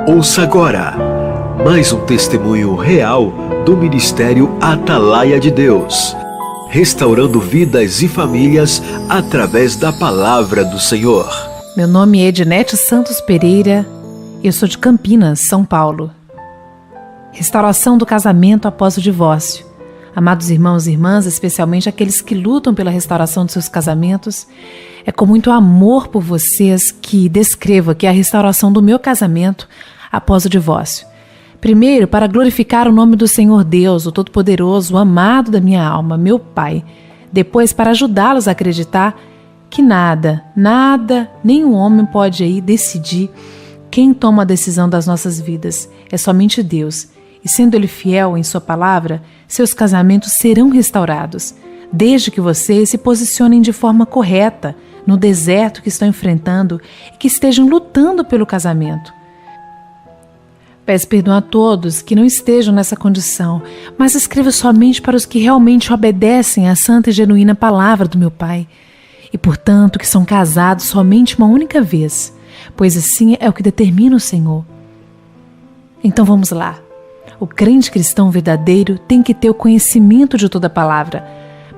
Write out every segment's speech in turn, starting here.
Ouça agora mais um testemunho real do Ministério Atalaia de Deus, restaurando vidas e famílias através da palavra do Senhor. Meu nome é Ednete Santos Pereira e eu sou de Campinas, São Paulo. Restauração do casamento após o divórcio. Amados irmãos e irmãs, especialmente aqueles que lutam pela restauração de seus casamentos, é com muito amor por vocês que descrevo aqui a restauração do meu casamento após o divórcio. Primeiro, para glorificar o nome do Senhor Deus, o Todo-Poderoso, o amado da minha alma, meu Pai. Depois, para ajudá-los a acreditar que nada, nenhum homem pode aí decidir quem toma a decisão das nossas vidas. É somente Deus. E sendo Ele fiel em sua palavra, seus casamentos serão restaurados, desde que vocês se posicionem de forma correta no deserto que estão enfrentando e que estejam lutando pelo casamento. Peço perdão a todos que não estejam nessa condição, mas escrevo somente para os que realmente obedecem à santa e genuína palavra do meu Pai, e portanto que são casados somente uma única vez, pois assim é o que determina o Senhor. Então vamos lá. O crente cristão verdadeiro tem que ter o conhecimento de toda a palavra,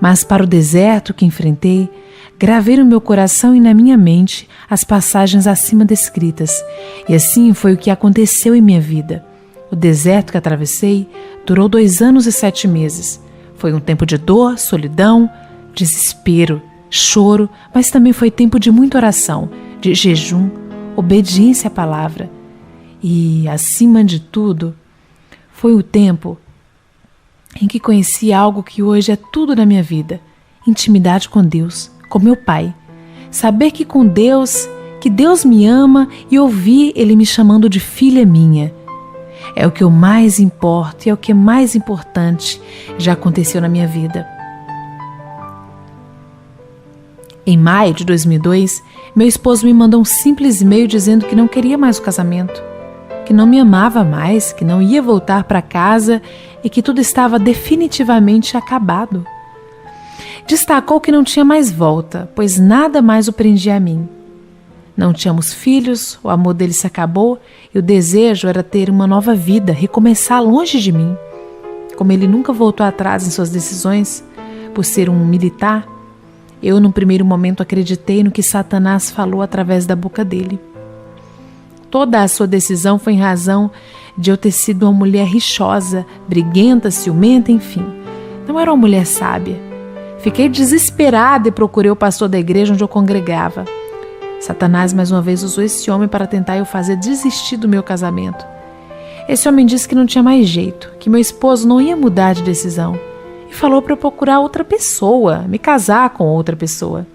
mas para o deserto que enfrentei, gravei no meu coração e na minha mente as passagens acima descritas, e assim foi o que aconteceu em minha vida. O deserto que atravessei durou 2 anos e 7 meses. Foi um tempo de dor, solidão, desespero, choro, mas também foi tempo de muita oração, de jejum, obediência à palavra. E, acima de tudo, foi o tempo em que conheci algo que hoje é tudo na minha vida: intimidade com Deus, com meu Pai. Saber que com Deus, que Deus me ama e ouvir Ele me chamando de filha minha. É o que eu mais importo e é o que é mais importante já aconteceu na minha vida. Em maio de 2002, meu esposo me mandou um simples e-mail dizendo que não queria mais o casamento, que não me amava mais, que não ia voltar para casa e que tudo estava definitivamente acabado. Destacou que não tinha mais volta, pois nada mais o prendia a mim. Não tínhamos filhos, o amor dele se acabou e o desejo era ter uma nova vida, recomeçar longe de mim. Como ele nunca voltou atrás em suas decisões, por ser um militar, eu, num primeiro momento, acreditei no que Satanás falou através da boca dele. Toda a sua decisão foi em razão de eu ter sido uma mulher rixosa, briguenta, ciumenta, enfim. Não era uma mulher sábia. Fiquei desesperada e procurei o pastor da igreja onde eu congregava. Satanás mais uma vez usou esse homem para tentar eu fazer desistir do meu casamento. Esse homem disse que não tinha mais jeito, que meu esposo não ia mudar de decisão e falou para eu procurar outra pessoa, me casar com outra pessoa.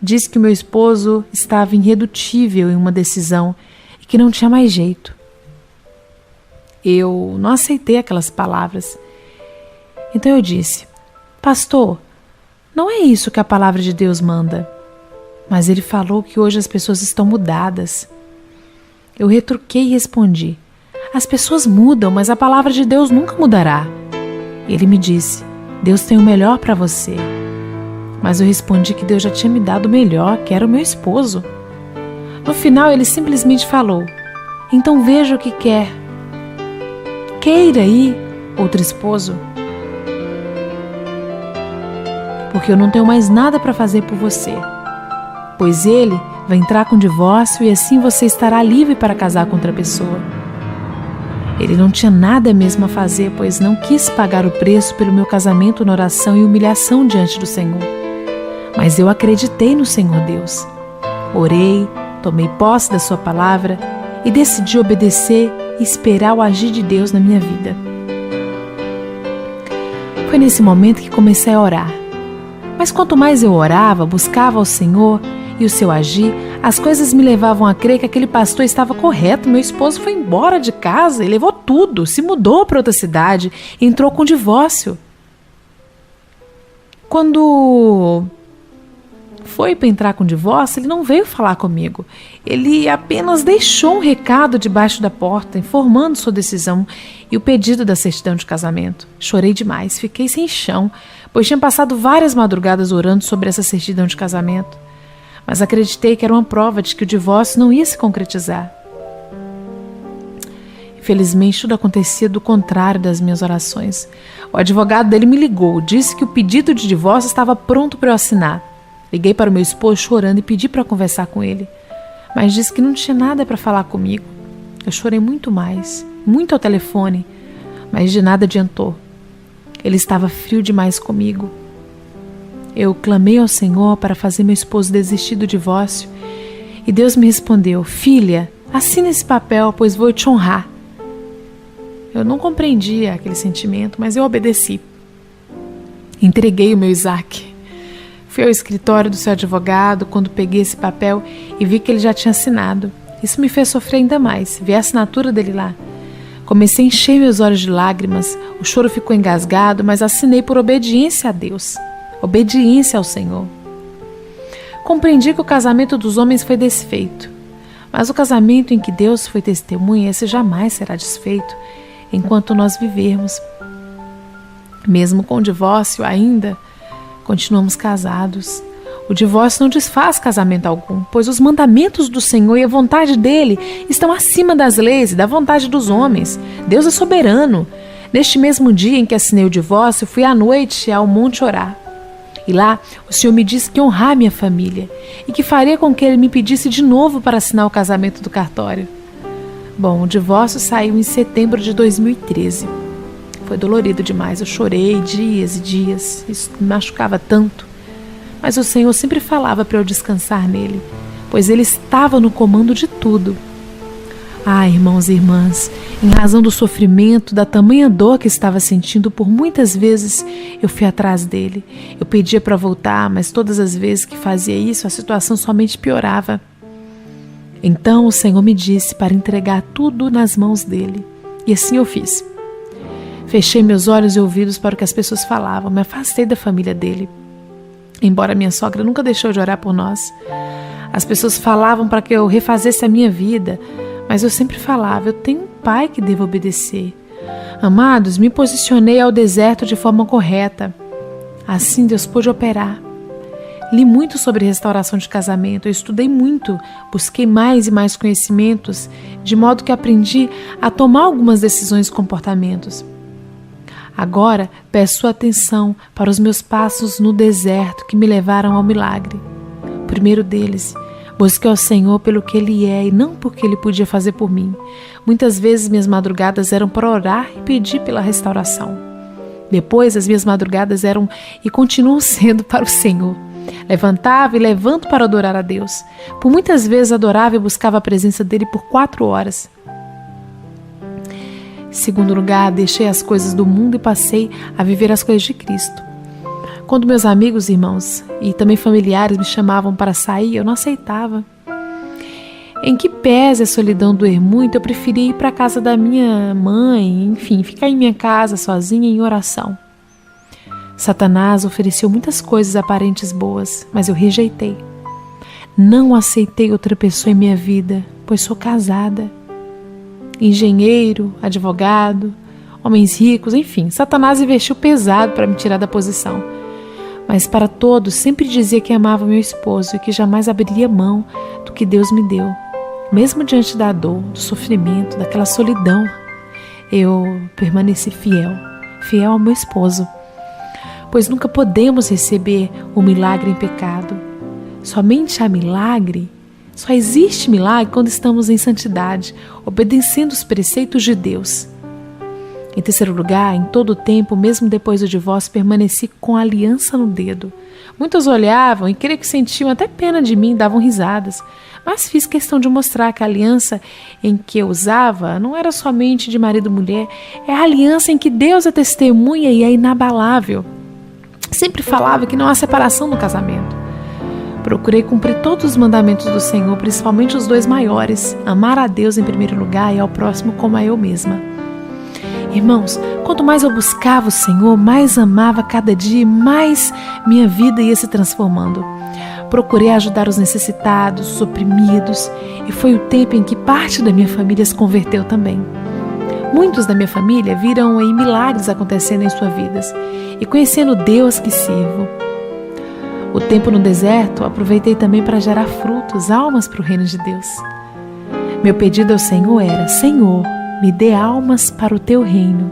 Disse que o meu esposo estava irredutível em uma decisão e que não tinha mais jeito. Eu não aceitei aquelas palavras. Então eu disse: pastor, não é isso que a palavra de Deus manda. Mas ele falou que hoje as pessoas estão mudadas. Eu retruquei e respondi: as pessoas mudam, mas a palavra de Deus nunca mudará. Ele me disse: Deus tem o melhor para você. Mas eu respondi que Deus já tinha me dado o melhor, que era o meu esposo. No final ele simplesmente falou: então veja o que quer. Queira aí outro esposo. Porque eu não tenho mais nada para fazer por você, pois ele vai entrar com divórcio e assim você estará livre para casar com outra pessoa. Ele não tinha nada mesmo a fazer, pois não quis pagar o preço pelo meu casamento na oração e humilhação diante do Senhor. Mas eu acreditei no Senhor Deus. Orei, tomei posse da sua palavra e decidi obedecer e esperar o agir de Deus na minha vida. Foi nesse momento que comecei a orar. Mas quanto mais eu orava, buscava ao Senhor e o seu agir, as coisas me levavam a crer que aquele pastor estava correto. Meu esposo foi embora de casa e levou tudo, se mudou para outra cidade, entrou com divórcio. Quando foi para entrar com divórcio, ele não veio falar comigo. Ele apenas deixou um recado debaixo da porta, informando sua decisão e o pedido da certidão de casamento. Chorei demais, fiquei sem chão, pois tinha passado várias madrugadas orando sobre essa certidão de casamento. Mas acreditei que era uma prova de que o divórcio não ia se concretizar. Infelizmente, tudo acontecia do contrário das minhas orações. O advogado dele me ligou, disse que o pedido de divórcio estava pronto para eu assinar. Liguei para o meu esposo chorando e pedi para conversar com ele, mas disse que não tinha nada para falar comigo. Eu chorei muito mais, muito ao telefone, mas de nada adiantou. Ele estava frio demais comigo. Eu clamei ao Senhor para fazer meu esposo desistir do divórcio e Deus me respondeu: filha, assina esse papel, pois vou te honrar. Eu não compreendia aquele sentimento, mas eu obedeci. Entreguei o meu Isaac. Fui ao escritório do seu advogado quando peguei esse papel e vi que ele já tinha assinado. Isso me fez sofrer ainda mais, ver a assinatura dele lá. Comecei a encher meus olhos de lágrimas, o choro ficou engasgado, mas assinei por obediência a Deus, obediência ao Senhor. Compreendi que o casamento dos homens foi desfeito, mas o casamento em que Deus foi testemunha, esse jamais será desfeito enquanto nós vivermos. Mesmo com o divórcio ainda, continuamos casados. O divórcio não desfaz casamento algum, pois os mandamentos do Senhor e a vontade dele estão acima das leis e da vontade dos homens. Deus é soberano. Neste mesmo dia em que assinei o divórcio, fui à noite ao monte orar. E lá o Senhor me disse que honrar minha família e que faria com que ele me pedisse de novo para assinar o casamento do cartório. Bom, o divórcio saiu em setembro de 2013. Foi dolorido demais, eu chorei dias e dias, isso me machucava tanto. Mas o Senhor sempre falava para eu descansar nele, pois ele estava no comando de tudo. Ah, irmãos e irmãs, em razão do sofrimento, da tamanha dor que estava sentindo, por muitas vezes eu fui atrás dele. Eu pedia para voltar, mas todas as vezes que fazia isso, a situação somente piorava. Então o Senhor me disse para entregar tudo nas mãos dele. E assim eu fiz. Fechei meus olhos e ouvidos para o que as pessoas falavam, me afastei da família dele. Embora minha sogra nunca deixou de orar por nós. As pessoas falavam para que eu refazesse a minha vida, mas eu sempre falava: eu tenho um pai que devo obedecer. Amados, me posicionei ao deserto de forma correta. Assim Deus pôde operar. Li muito sobre restauração de casamento, eu estudei muito, busquei mais e mais conhecimentos, de modo que aprendi a tomar algumas decisões e comportamentos. Agora peço sua atenção para os meus passos no deserto que me levaram ao milagre. O primeiro deles, busquei ao Senhor pelo que Ele é e não porque Ele podia fazer por mim. Muitas vezes minhas madrugadas eram para orar e pedir pela restauração. Depois as minhas madrugadas eram e continuam sendo para o Senhor. Levantava e levanto para adorar a Deus. Por muitas vezes adorava e buscava a presença dEle por 4 horas. Em segundo lugar, deixei as coisas do mundo e passei a viver as coisas de Cristo. Quando meus amigos, irmãos e também familiares me chamavam para sair, eu não aceitava. Em que pese a solidão doer muito, eu preferia ir para a casa da minha mãe, enfim, ficar em minha casa sozinha em oração. Satanás ofereceu muitas coisas aparentes boas, mas eu rejeitei. Não aceitei outra pessoa em minha vida, pois sou casada. Engenheiro, advogado, homens ricos, enfim, Satanás investiu pesado para me tirar da posição. Mas para todos sempre dizia que amava meu esposo e que jamais abriria mão do que Deus me deu. Mesmo diante da dor, do sofrimento, daquela solidão, eu permaneci fiel ao meu esposo. Pois nunca podemos receber o milagre em pecado. Somente há milagre. Só existe milagre quando estamos em santidade, obedecendo os preceitos de Deus. Em terceiro lugar, em todo o tempo, mesmo depois do divórcio, permaneci com a aliança no dedo. Muitos olhavam e creio que sentiam até pena de mim, davam risadas. Mas fiz questão de mostrar que a aliança em que eu usava não era somente de marido e mulher, é a aliança em que Deus é testemunha e é inabalável. Sempre falava que não há separação no casamento. Procurei cumprir todos os mandamentos do Senhor, principalmente os 2 maiores, amar a Deus em primeiro lugar e ao próximo como a eu mesma. Irmãos, quanto mais eu buscava o Senhor, mais amava cada dia e mais minha vida ia se transformando. Procurei ajudar os necessitados, os oprimidos, e foi o tempo em que parte da minha família se converteu também. Muitos da minha família viram aí milagres acontecendo em suas vidas e conhecendo Deus que sirvo. O tempo no deserto aproveitei também para gerar frutos, almas para o reino de Deus. Meu pedido ao Senhor era: Senhor, me dê almas para o teu reino.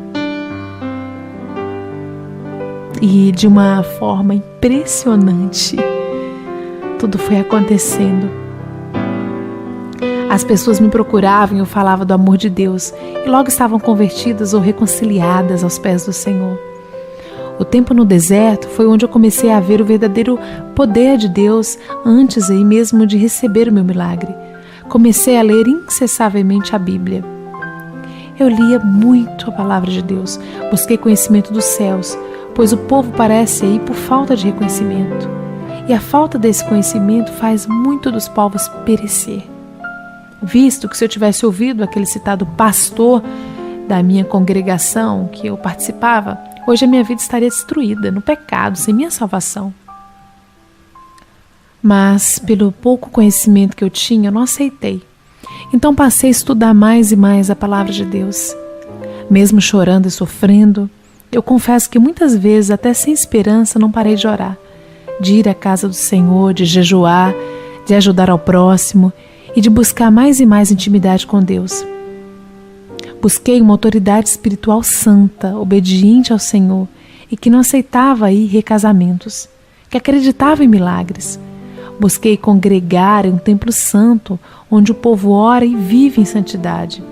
E de uma forma impressionante, tudo foi acontecendo. As pessoas me procuravam e eu falava do amor de Deus e logo estavam convertidas ou reconciliadas aos pés do Senhor. O tempo no deserto foi onde eu comecei a ver o verdadeiro poder de Deus antes aí mesmo de receber o meu milagre. Comecei a ler incessantemente a Bíblia. Eu lia muito a palavra de Deus, busquei conhecimento dos céus, pois o povo parece aí por falta de reconhecimento. E a falta desse conhecimento faz muito dos povos perecer. Visto que se eu tivesse ouvido aquele citado pastor da minha congregação que eu participava, hoje a minha vida estaria destruída, no pecado, sem minha salvação. Mas, pelo pouco conhecimento que eu tinha, eu não aceitei. Então passei a estudar mais e mais a palavra de Deus. Mesmo chorando e sofrendo, eu confesso que muitas vezes, até sem esperança, não parei de orar, de ir à casa do Senhor, de jejuar, de ajudar ao próximo e de buscar mais e mais intimidade com Deus. Busquei uma autoridade espiritual santa, obediente ao Senhor e que não aceitava aí recasamentos, que acreditava em milagres. Busquei congregar em um templo santo, onde o povo ora e vive em santidade.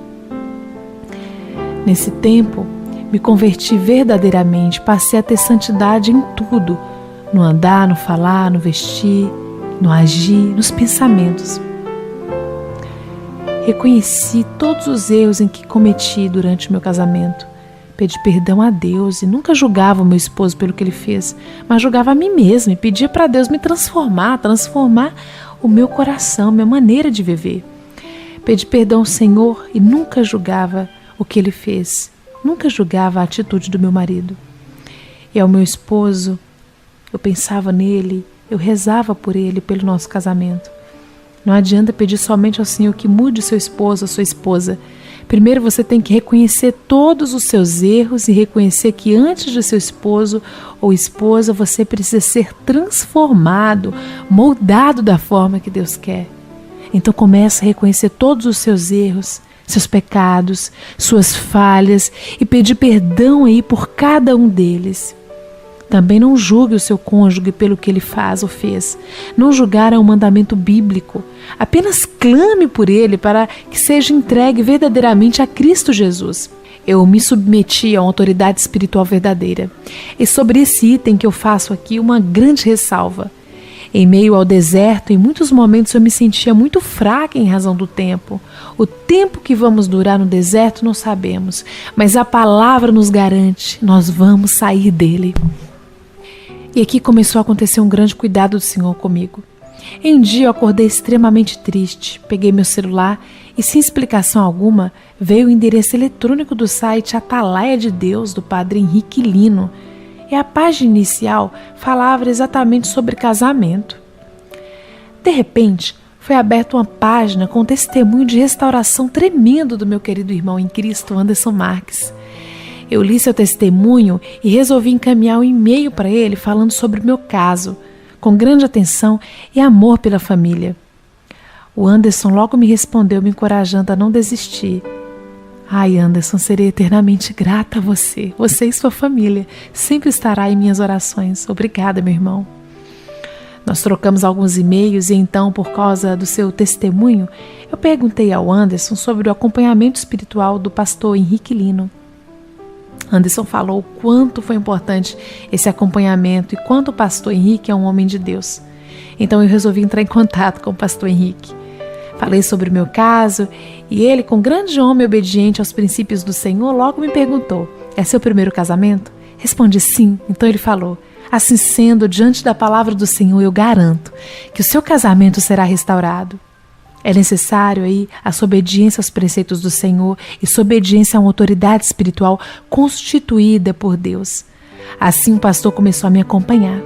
Nesse tempo, me converti verdadeiramente, passei a ter santidade em tudo, no andar, no falar, no vestir, no agir, nos pensamentos. Reconheci todos os erros em que cometi durante o meu casamento. Pedi perdão a Deus e nunca julgava o meu esposo pelo que ele fez, mas julgava a mim mesma e pedia para Deus me transformar o meu coração, minha maneira de viver. Pedi perdão ao Senhor e nunca julgava o que ele fez, nunca julgava a atitude do meu marido. E ao meu esposo, eu pensava nele, eu rezava por ele, pelo nosso casamento. Não adianta pedir somente ao Senhor que mude o seu esposo, a sua esposa. Primeiro você tem que reconhecer todos os seus erros e reconhecer que antes de seu esposo ou esposa você precisa ser transformado, moldado da forma que Deus quer. Então comece a reconhecer todos os seus erros, seus pecados, suas falhas e pedir perdão aí por cada um deles. Também não julgue o seu cônjuge pelo que ele faz ou fez. Não julgar é um mandamento bíblico. Apenas clame por ele para que seja entregue verdadeiramente a Cristo Jesus. Eu me submeti a uma autoridade espiritual verdadeira. E sobre esse item que eu faço aqui uma grande ressalva. Em meio ao deserto, em muitos momentos eu me sentia muito fraca em razão do tempo. O tempo que vamos durar no deserto não sabemos, mas a palavra nos garante, nós vamos sair dele. E aqui começou a acontecer um grande cuidado do Senhor comigo. Em um dia eu acordei extremamente triste, peguei meu celular e sem explicação alguma veio o endereço eletrônico do site Atalaia de Deus do padre Henrique Lino. E a página inicial falava exatamente sobre casamento. De repente, foi aberta uma página com um testemunho de restauração tremendo do meu querido irmão em Cristo, Anderson Marques. Eu li seu testemunho e resolvi encaminhar um e-mail para ele falando sobre o meu caso, com grande atenção e amor pela família. O Anderson logo me respondeu, me encorajando a não desistir. Ai, Anderson, serei eternamente grata a você. Você e sua família sempre estará em minhas orações. Obrigada, meu irmão. Nós trocamos alguns e-mails e então, por causa do seu testemunho, eu perguntei ao Anderson sobre o acompanhamento espiritual do pastor Henrique Lino. Anderson falou o quanto foi importante esse acompanhamento e quanto o pastor Henrique é um homem de Deus. Então eu resolvi entrar em contato com o pastor Henrique. Falei sobre o meu caso e ele, com grande homem obediente aos princípios do Senhor, logo me perguntou: é seu primeiro casamento? Respondi sim. Então ele falou: assim sendo, diante da palavra do Senhor, eu garanto que o seu casamento será restaurado. É necessário aí a sua obediência aos preceitos do Senhor e sua obediência a uma autoridade espiritual constituída por Deus. Assim o pastor começou a me acompanhar.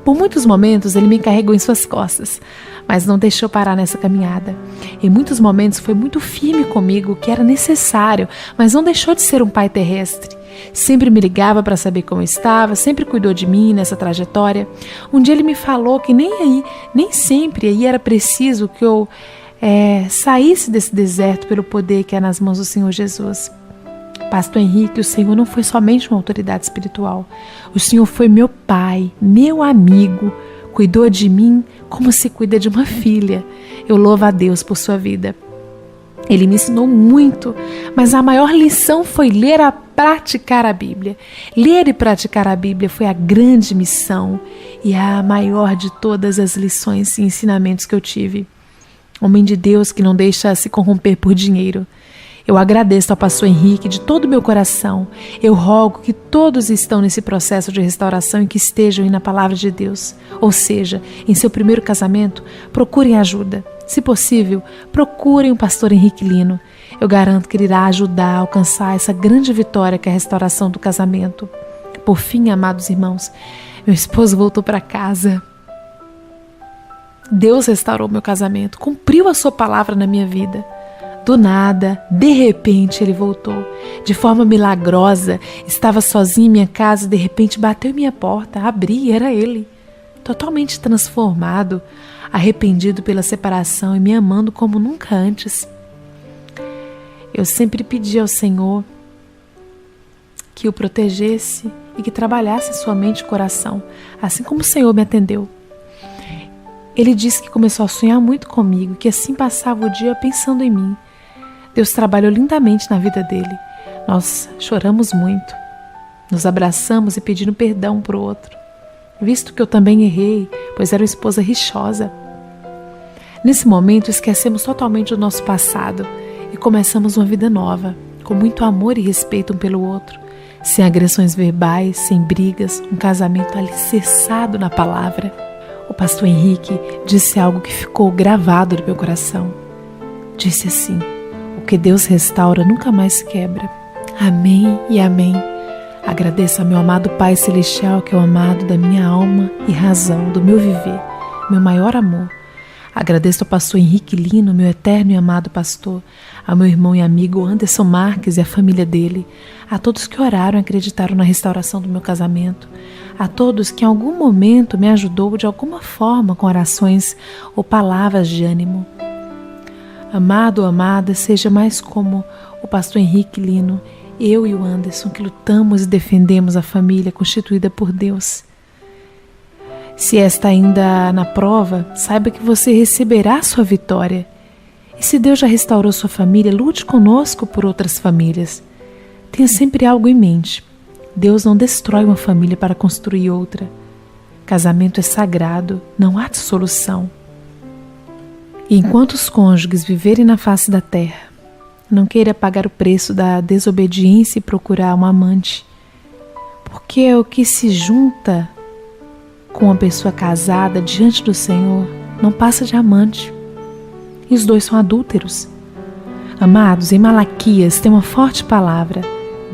Por muitos momentos ele me carregou em suas costas, mas não deixou parar nessa caminhada. Em muitos momentos foi muito firme comigo, o que era necessário, mas não deixou de ser um pai terrestre. Sempre me ligava para saber como eu estava, sempre cuidou de mim nessa trajetória. Um dia ele me falou que nem sempre aí era preciso que eu saísse desse deserto pelo poder que é nas mãos do Senhor Jesus. Pastor Henrique, o Senhor não foi somente uma autoridade espiritual. O Senhor foi meu pai, meu amigo, cuidou de mim como se cuida de uma filha. Eu louvo a Deus por sua vida. Ele me ensinou muito, mas a maior lição foi ler e praticar a Bíblia. Ler e praticar a Bíblia foi a grande missão e a maior de todas as lições e ensinamentos que eu tive. Homem de Deus que não deixa se corromper por dinheiro. Eu agradeço ao pastor Henrique de todo o meu coração. Eu rogo que todos estão nesse processo de restauração e que estejam aí na palavra de Deus. Ou seja, em seu primeiro casamento, procurem ajuda. Se possível, procurem o pastor Henrique Lino. Eu garanto que ele irá ajudar a alcançar essa grande vitória que é a restauração do casamento. Por fim, amados irmãos, meu esposo voltou para casa. Deus restaurou meu casamento, cumpriu a sua palavra na minha vida. Do nada, de repente, ele voltou. De forma milagrosa, estava sozinho em minha casa e de repente bateu em minha porta, abri e era ele. Totalmente transformado, arrependido pela separação e me amando como nunca antes. Eu sempre pedi ao Senhor que o protegesse e que trabalhasse sua mente e coração, assim como o Senhor me atendeu. Ele disse que começou a sonhar muito comigo, que assim passava o dia pensando em mim. Deus trabalhou lindamente na vida dele. Nós choramos muito, nos abraçamos e pedindo perdão um para o outro, visto que eu também errei, pois era uma esposa rixosa. Nesse momento, esquecemos totalmente o nosso passado e começamos uma vida nova, com muito amor e respeito um pelo outro, sem agressões verbais, sem brigas, um casamento alicerçado na palavra. O pastor Henrique disse algo que ficou gravado no meu coração. Disse assim: o que Deus restaura nunca mais quebra. Amém e amém. Agradeço a meu amado Pai Celestial, que é o amado da minha alma e razão, do meu viver, meu maior amor. Agradeço ao pastor Henrique Lino, meu eterno e amado pastor, ao meu irmão e amigo Anderson Marques e a família dele, a todos que oraram e acreditaram na restauração do meu casamento, a todos que em algum momento me ajudou de alguma forma com orações ou palavras de ânimo. Amado ou amada, seja mais como o pastor Henrique Lino, eu e o Anderson, que lutamos e defendemos a família constituída por Deus. Se está ainda na prova, saiba que você receberá sua vitória. E se Deus já restaurou sua família, lute conosco por outras famílias. Tenha sempre algo em mente. Deus não destrói uma família para construir outra. Casamento é sagrado, não há dissolução. E enquanto os cônjuges viverem na face da terra, não queira pagar o preço da desobediência e procurar um amante, porque o que se junta com uma pessoa casada diante do Senhor não passa de amante, e os dois são adúlteros. Amados, em Malaquias tem uma forte palavra: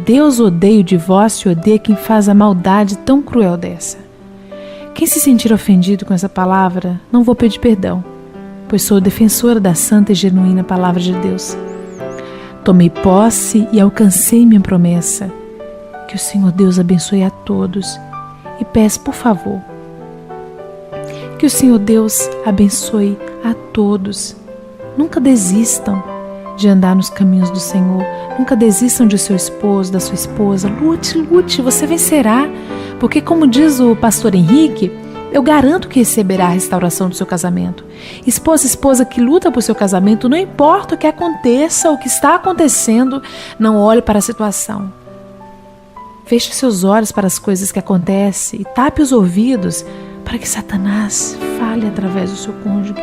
Deus odeia o divórcio e odeia quem faz a maldade tão cruel dessa. Quem se sentir ofendido com essa palavra, não vou pedir perdão, pois sou defensora da santa e genuína palavra de Deus. Tomei posse e alcancei minha promessa. Que o Senhor Deus abençoe a todos. E peço, por favor, que o Senhor Deus abençoe a todos. Nunca desistam de andar nos caminhos do Senhor. Nunca desistam de seu esposo, da sua esposa. Lute, lute, você vencerá. Porque, como diz o pastor Henrique, eu garanto que receberá a restauração do seu casamento. Esposa que luta por seu casamento, não importa o que aconteça, o que está acontecendo, não olhe para a situação. Feche seus olhos para as coisas que acontecem e tape os ouvidos para que Satanás fale através do seu cônjuge.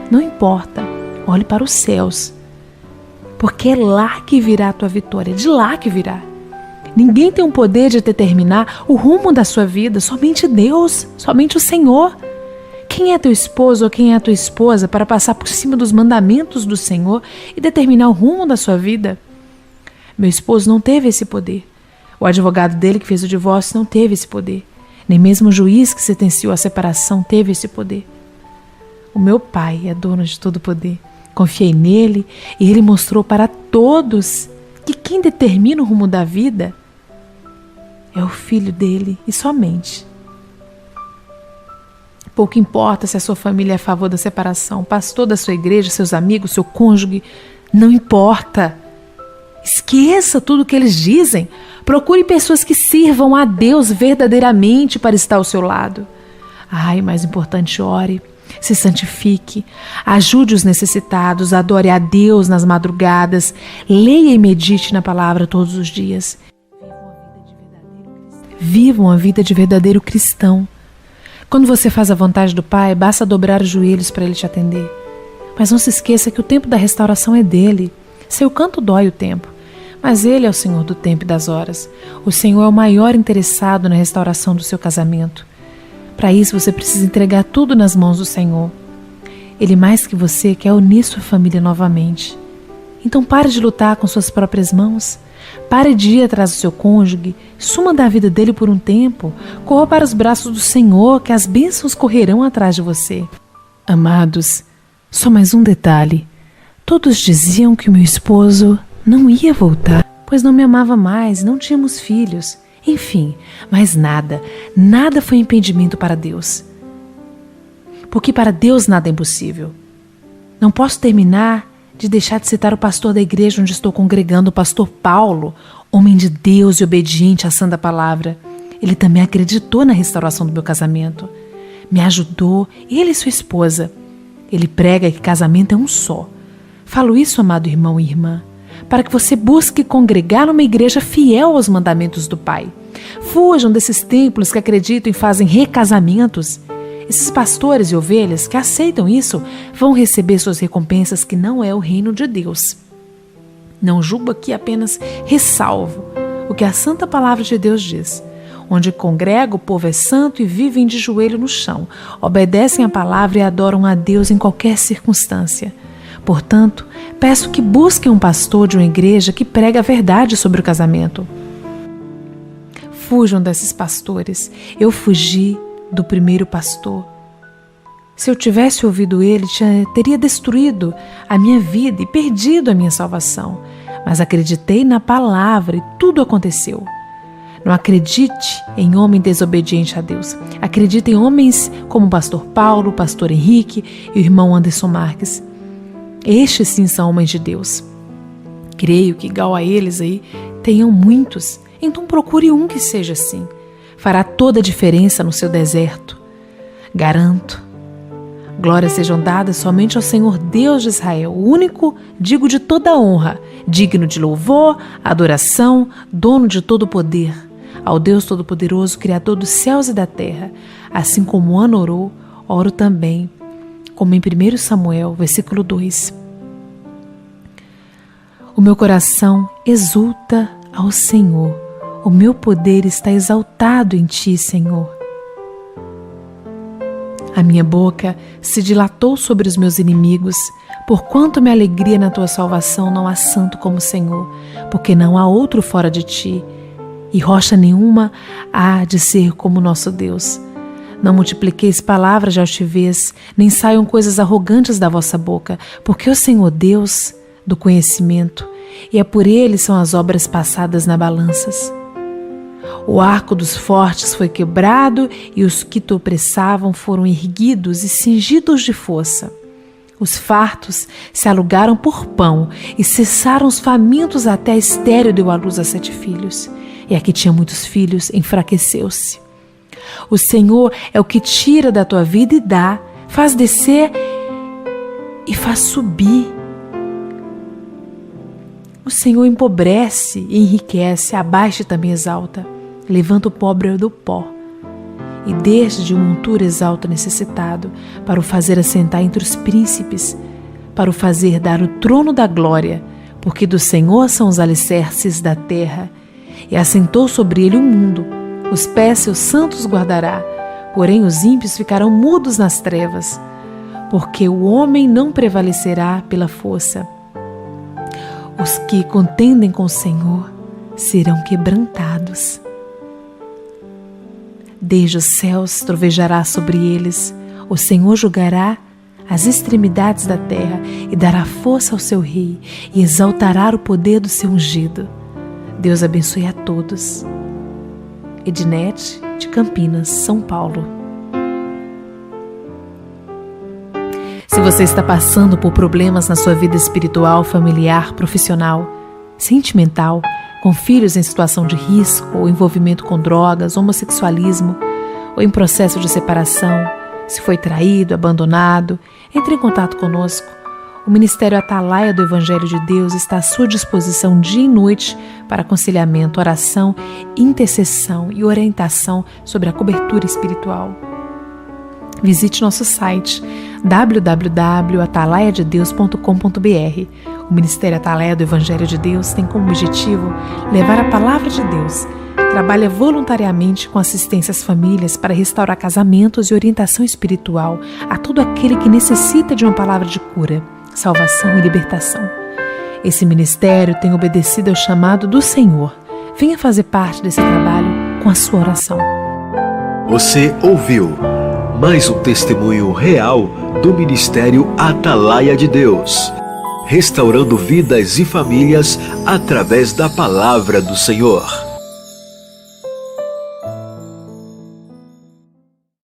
Não importa, olhe para os céus, porque é lá que virá a tua vitória, é de lá que virá. Ninguém tem o poder de determinar o rumo da sua vida, somente Deus, somente o Senhor. Quem é teu esposo ou quem é a tua esposa para passar por cima dos mandamentos do Senhor e determinar o rumo da sua vida? Meu esposo não teve esse poder. O advogado dele que fez o divórcio não teve esse poder. Nem mesmo o juiz que sentenciou a separação teve esse poder. O meu Pai é dono de todo o poder. Confiei nele e ele mostrou para todos que quem determina o rumo da vida é o Filho dele e somente. Pouco importa se a sua família é a favor da separação, pastor da sua igreja, seus amigos, seu cônjuge, não importa. Esqueça tudo o que eles dizem. Procure pessoas que sirvam a Deus verdadeiramente para estar ao seu lado. Mais importante, ore, se santifique, ajude os necessitados, adore a Deus nas madrugadas, leia e medite na palavra todos os dias. Viva uma vida de verdadeiro cristão. Quando você faz a vontade do Pai, basta dobrar os joelhos para Ele te atender. Mas não se esqueça que o tempo da restauração é dele. Seu canto dói o tempo, mas Ele é o Senhor do tempo e das horas. O Senhor é o maior interessado na restauração do seu casamento. Para isso você precisa entregar tudo nas mãos do Senhor. Ele mais que você quer unir sua família novamente. Então pare de lutar com suas próprias mãos. Pare de ir atrás do seu cônjuge, suma da vida dele por um tempo, corra para os braços do Senhor, que as bênçãos correrão atrás de você. Amados, só mais um detalhe. Todos diziam que o meu esposo não ia voltar, pois não me amava mais, não tínhamos filhos. Enfim, mas nada foi impedimento para Deus. Porque para Deus nada é impossível. Não posso terminar de deixar de citar o pastor da igreja onde estou congregando, o pastor Paulo, homem de Deus e obediente à santa palavra. Ele também acreditou na restauração do meu casamento. Me ajudou, ele e sua esposa. Ele prega que casamento é um só. Falo isso, amado irmão e irmã, para que você busque congregar numa igreja fiel aos mandamentos do Pai. Fujam desses templos que acreditam e fazem recasamentos. Esses pastores e ovelhas que aceitam isso vão receber suas recompensas, que não é o reino de Deus. Não julgo aqui, apenas ressalvo o que a santa palavra de Deus diz. Onde congrega, o povo é santo e vivem de joelho no chão, obedecem à palavra e adoram a Deus em qualquer circunstância. Portanto, peço que busquem um pastor de uma igreja que prega a verdade sobre o casamento. Fujam desses pastores. Eu fugi do primeiro pastor. Se eu tivesse ouvido ele, teria destruído a minha vida e perdido a minha salvação. Mas acreditei na palavra e tudo aconteceu. Não acredite em homem desobediente a Deus. Acredite em homens como o pastor Paulo, o pastor Henrique e o irmão Anderson Marques. Estes sim são homens de Deus. Creio que igual a eles aí tenham muitos. Então procure um que seja assim. Fará toda a diferença no seu deserto. Garanto. Glórias sejam dadas somente ao Senhor Deus de Israel, o único, digo, de toda honra, digno de louvor, adoração, dono de todo poder. Ao Deus Todo-Poderoso, Criador dos céus e da terra. Assim como Ana orou, oro também, como em 1 Samuel, versículo 2. O meu coração exulta ao Senhor. O meu poder está exaltado em ti, Senhor. A minha boca se dilatou sobre os meus inimigos, porquanto minha alegria na tua salvação. Não há santo como o Senhor, porque não há outro fora de ti, e rocha nenhuma há de ser como nosso Deus. Não multipliqueis palavras de altivez, nem saiam coisas arrogantes da vossa boca, porque o Senhor Deus do conhecimento, e é por ele são as obras passadas na balanças. O arco dos fortes foi quebrado e os que te opressavam foram erguidos e cingidos de força. Os fartos se alugaram por pão e cessaram os famintos, até a estéril deu à luz a 7 filhos. E a que tinha muitos filhos enfraqueceu-se. O Senhor é o que tira da tua vida e dá, faz descer e faz subir. O Senhor empobrece e enriquece, abaixa e também exalta. Levanta o pobre do pó e desde uma montura exalta o necessitado, para o fazer assentar entre os príncipes, para o fazer dar o trono da glória, porque do Senhor são os alicerces da terra, e assentou sobre ele o mundo. Os pés seus santos guardará, porém os ímpios ficarão mudos nas trevas, porque o homem não prevalecerá pela força. Os que contendem com o Senhor serão quebrantados. Desde os céus trovejará sobre eles, o Senhor julgará as extremidades da terra e dará força ao seu rei e exaltará o poder do seu ungido. Deus abençoe a todos. Ednete, de Campinas, São Paulo. você está passando por problemas na sua vida espiritual, familiar, profissional, sentimental, com filhos em situação de risco ou envolvimento com drogas, homossexualismo, ou em processo de separação, se foi traído, abandonado, entre em contato conosco. O Ministério Atalaia do Evangelho de Deus está à sua disposição dia e noite para aconselhamento, oração, intercessão e orientação sobre a cobertura espiritual. Visite nosso site www.atalaiadedeus.com.br. O Ministério Atalaia do Evangelho de Deus tem como objetivo levar a palavra de Deus. Trabalha voluntariamente com assistência às famílias para restaurar casamentos e orientação espiritual a todo aquele que necessita de uma palavra de cura, salvação e libertação. Esse ministério tem obedecido ao chamado do Senhor. Venha fazer parte desse trabalho com a sua oração. Você ouviu mais um testemunho real do Ministério Atalaia de Deus, restaurando vidas e famílias através da palavra do Senhor.